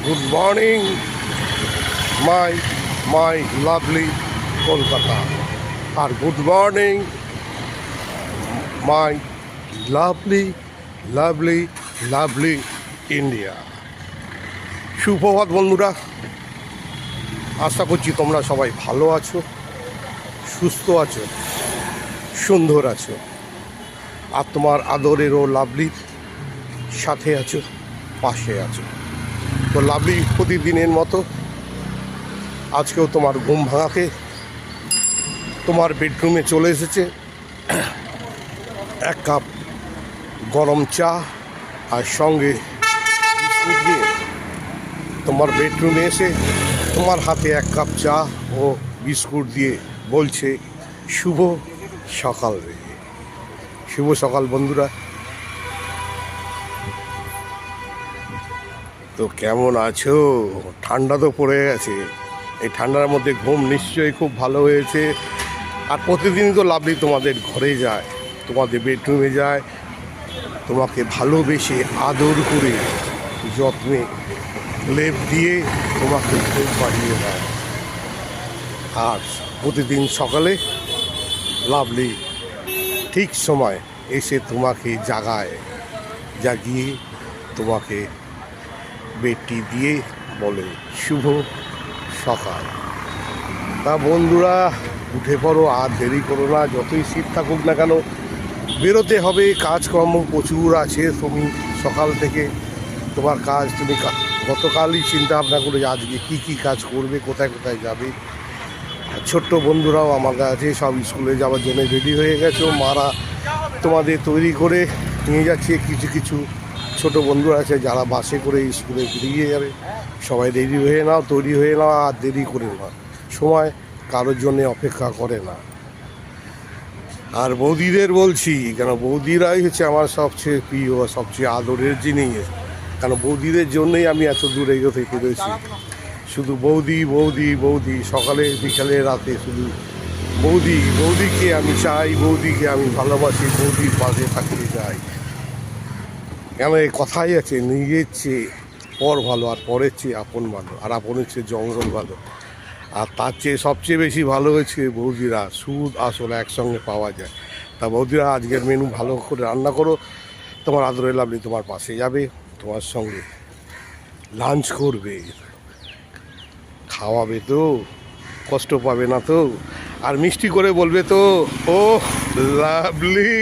Good morning my lovely Kolkata, আর good morning my lovely lovely lovely India. সুপ্রভাত বন্ধুরা, আশা করছি তোমরা সবাই ভালো আছো, সুস্থ আছো, সুন্দর আছো, আর তোমার আদরের ও লাভলির সাথে আছো, পাশে আছো। তো লাভলি প্রতিদিনের মতো আজকেও তোমার ঘুম ভাঙাতে তোমার বেডরুমে চলে এসেছে এক কাপ গরম চা আর সঙ্গে বিস্কুট নিয়ে। তোমার বেডরুমে এসে তোমার হাতে এক কাপ চা ও বিস্কুট দিয়ে বলছে শুভ সকাল রে। শুভ সকাল বন্ধুরা। তো কেমন আছো? ঠান্ডা তো পড়ে গেছে, এই ঠান্ডার মধ্যে ঘুম নিশ্চয়ই খুব ভালো হয়েছে। আর প্রতিদিনই তো লাভলি তোমাদের ঘরে যায়, তোমাদের বেডরুমে যায়, তোমাকে ভালোবেসে আদর করে যত্নে লেপ দিয়ে তোমাকে ঘুম পাড়িয়ে দেয়। আর প্রতিদিন সকালে লাভলি ঠিক সময় এসে তোমাকে জাগিয়ে তোমাকে বেডটি দিয়ে বলে শুভ সকাল। তা বন্ধুরা, উঠে পড়ো, আর দেরি করো না। যতই শীত থাকুক না কেন, বেরোতে হবে, কাজকর্ম প্রচুর আছে। তুমি সকাল থেকে তোমার কাজ, তুমি গতকালই চিন্তা ভাবনা করে আজকে কী কী কাজ করবে, কোথায় কোথায় যাবে। ছোট্ট বন্ধুরাও আমাদের আছে, সব স্কুলে যাওয়ার জন্য রেডি হয়ে গেছো। মারা তোমাদের তৈরি করে নিয়ে যাচ্ছে। কিছু কিছু ছোট বন্ধুরা আছে যারা বাসে করে স্কুলে বেরিয়ে যাবে। সবাই রেডি হয়ে নাও, তৈরি হয়ে নাও, আর দেরি করে নাও। সময় কারোর জন্যে অপেক্ষা করে না। আর বৌদিদের বলছি, কেন বৌদিরাই হচ্ছে আমার সবচেয়ে প্রিয়, সবচেয়ে আদরের জিনিস। কেন বৌদিদের জন্যই আমি এত দূর এগোতে পেরেছি। শুধু বৌদি বৌদি বৌদি, সকালে বিকালে রাতে শুধু বৌদিকে আমি চাই, বৌদিকে আমি ভালোবাসি, বৌদির পাশে থাকতে চাই। কেন এই কথাই আছে, নিজের চেয়ে পর ভালো, আর পরের চেয়ে আপন ভালো, আর আপনের চেয়ে জঙ্গল ভালো। আর তার চেয়ে সবচেয়ে বেশি ভালো হয়েছে বৌদিরা, সুদ আসল একসঙ্গে পাওয়া যায়। তা বৌদিরা আজকের মেনু ভালো করে রান্না করো, তোমার আদরের লাভলি তোমার পাশে যাবে, তোমার সঙ্গে লাঞ্চ করবে, খাওয়াবে তো, কষ্ট পাবে না তো, আর মিষ্টি করে বলবে তো ও লাভলি।